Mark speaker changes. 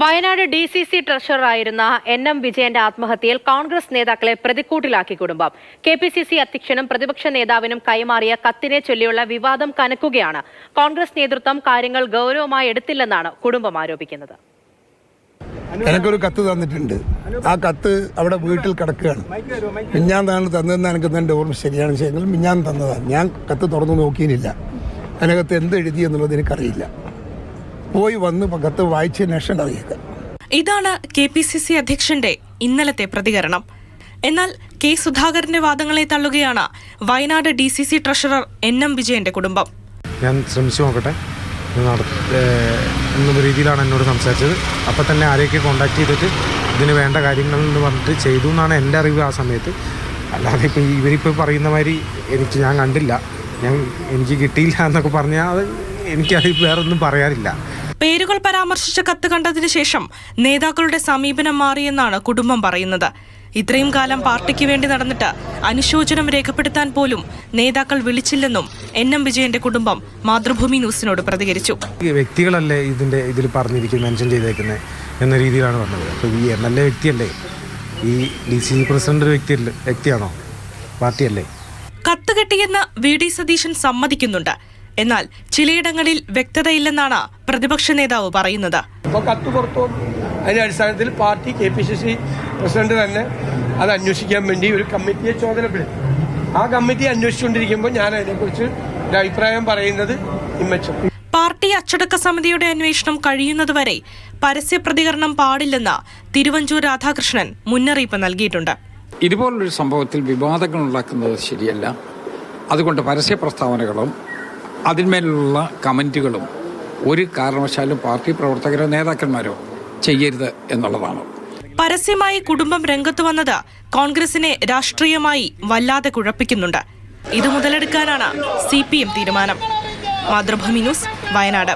Speaker 1: Wayanad DCC ട്രഷററായിരുന്ന NM വിജയന്റെ ആത്മഹത്യയിൽ കോൺഗ്രസ് നേതാക്കളെ പ്രതിക്കൂട്ടിലാക്കി കുടുംബം. KPCC അധ്യക്ഷനും പ്രതിപക്ഷ നേതാവിനും കൈമാറിയ കത്തിനെ ചൊല്ലിയുള്ള വിവാദം കനക്കുകയാണ്. കോൺഗ്രസ് നേതൃത്വം കാര്യങ്ങൾ ഗൗരവമായി എടുത്തില്ലെന്നാണ് കുടുംബം ആരോപിക്കുന്നത്.
Speaker 2: എനിക്കൊരു കത്ത് തന്നിട്ടുണ്ട്. ആ കത്ത് അവിടെ വീട്ടിൽ കിടക്കുകയാണ്. മിഞ്ഞാന്നാണ് തന്നതെന്ന് എനിക്ക് എൻ്റെ ഓർമ്മ ശരിയാണ് ശരിയെങ്കിൽ മിഞ്ഞാന്ന് തന്നതാണ്. ഞാൻ കത്ത് തുറന്നു നോക്കിയില്ല. അതിനകത്ത് എന്ത് എഴുതി എന്നുള്ളത് എനിക്കറിയില്ല. പോയി വന്ന് കത്ത് വായിച്ചതിന് ശേഷം അറിയിക്കാം.
Speaker 3: ഇതാണ് KPCC അധ്യക്ഷന്റെ ഇന്നലത്തെ പ്രതികരണം. എന്നാൽ K. സുധാകരന്റെ വാദങ്ങളെ തള്ളുകയാണ് വയനാട് DCC ട്രഷറർ NM വിജയന്റെ കുടുംബം.
Speaker 4: ഞാൻ ശ്രമിച്ചു നോക്കട്ടെ എന്ന രീതിയിലാണ് എന്നോട് സംസാരിച്ചത്. അപ്പം തന്നെ ആരെയൊക്കെ കോൺടാക്ട് ചെയ്തിട്ട് ഇതിന് വേണ്ട കാര്യങ്ങൾ എന്ന് പറഞ്ഞിട്ട് ചെയ്തു എന്നാണ് എൻ്റെ അറിവ് ആ സമയത്ത്. അല്ലാതെ ഇപ്പോൾ ഇവരിപ്പോൾ പറയുന്ന മാതിരി ഞാൻ കണ്ടില്ല, എനിക്ക് കിട്ടിയില്ല എന്നൊക്കെ പറഞ്ഞാൽ അത് എനിക്കത് വേറൊന്നും പറയാനില്ല.
Speaker 3: പേരുകൾ പരാമർശിച്ച കത്ത് കണ്ടതിന് ശേഷം നേതാക്കളുടെ സമീപനം മാറിയെന്നാണ് കുടുംബം പറയുന്നത്. ഇത്രയും കാലം പാർട്ടിക്ക് വേണ്ടി നടന്നിട്ട് അനുശോചനം രേഖപ്പെടുത്താൻ പോലും നേതാക്കൾ വിളിച്ചില്ലെന്നും NM വിജയന്റെ കുടുംബം മാതൃഭൂമി ന്യൂസിനോട് പ്രതികരിച്ചു.
Speaker 4: വ്യക്തികളല്ലേ ഇതിൽ പറഞ്ഞിരിക്കുന്നത്, മെൻഷൻ ചെയ്തേക്കുന്നത് എന്ന രീതിയിലാണ് പറഞ്ഞത്. അപ്പോൾ ഈ MLA വ്യക്തിയല്ലേ, ഈ DCC പ്രസിഡന്റ് വ്യക്തിയാണോ, പാർട്ടിയല്ലേ?
Speaker 3: കത്ത് കെട്ടിയെന്ന് VD സതീശൻ സമ്മതിക്കുന്നുണ്ട്. എന്നാൽ ചിലയിടങ്ങളിൽ വ്യക്തതയില്ലെന്നാണ് പ്രതിപക്ഷ നേതാവ് പറയുന്നത്.
Speaker 5: കത്ത് പുറത്തു അതിന്റെ അടിസ്ഥാനത്തിൽ പാർട്ടി KPCC പ്രസിഡന്റ് തന്നെ അത് അന്വേഷിക്കാൻ വേണ്ടി ഒരു കമ്മിറ്റിയെ ചുമതലപ്പെടുത്തി. ആ കമ്മിറ്റി അന്വേഷിച്ചുകൊണ്ടിരിക്കുമ്പോൾ ഞാൻ അതിനെക്കുറിച്ച് ഒരു അഭിപ്രായം പറയുന്നത് ഇമ്മച്ചും.
Speaker 3: പാർട്ടി അച്ചടക്ക സമിതിയുടെ അന്വേഷണം കഴിയുന്നതുവരെ പരസ്യ പ്രതികരണം പാടില്ലെന്ന് തിരുവഞ്ചൂർ രാധാകൃഷ്ണൻ മുന്നറിയിപ്പ് നൽകിയിട്ടുണ്ട്.
Speaker 6: ഇതുപോലൊരു സംഭവത്തിൽ വിവാദങ്ങൾ ഉണ്ടാക്കുന്നത് ശരിയല്ല. അതുകൊണ്ട് പരസ്യ പ്രസ്താവനകളും അതിന്മേലുള്ള കമൻറ്റുകളും ഒരു കാരണവശാലും പാർട്ടി പ്രവർത്തകരോ നേതാക്കന്മാരോ ചെയ്യരുത് എന്നുള്ളതാണ്.
Speaker 3: പരസ്യമായി കുടുംബം രംഗത്ത് വന്നത് കോൺഗ്രസിനെ രാഷ്ട്രീയമായി വല്ലാതെ കുഴപ്പിക്കുന്നുണ്ട്. ഇത് മുതലെടുക്കാനാണ് CPM തീരുമാനം. മാതൃഭൂമി ന്യൂസ്, വയനാട്.